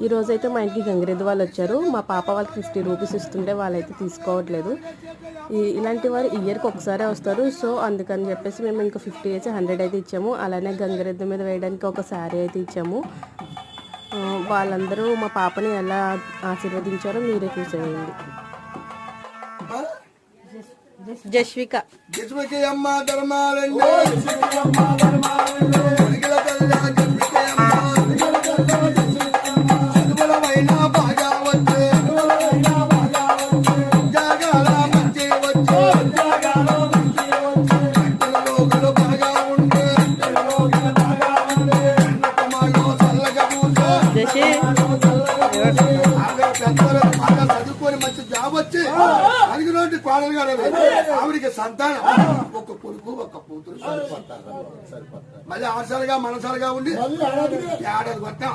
ఈరోజైతే మా ఇంటికి గంగిరెద్దు వాళ్ళు వచ్చారు. మా పాప వాళ్ళకి 50 రూపీస్ ఇస్తుంటే వాళ్ళైతే తీసుకోవట్లేదు. ఇలాంటి వారు ఇయర్కి ఒకసారే వస్తారు. సో అందుకని చెప్పేసి మేము ఇంకా 50 వేసి 100 అయితే ఇచ్చాము. అలానే గంగిరెద్దు మీద వేయడానికి ఒక శారీ అయితే ఇచ్చాము. వాళ్ళందరూ మా పాపని ఎలా ఆశీర్వదించారో మీరే చూసేయండి. జస్విక చదువుకొని మంచి జాబ్ వచ్చి అడిగినోటి కోడలు గారు ఆవిడికి సంతానం ఒక కొడుకు ఒక కూతురు సరిపోతారు. మళ్ళీ ఆశలుగా మనసాలుగా ఉండి ఏడాది కొట్టాం.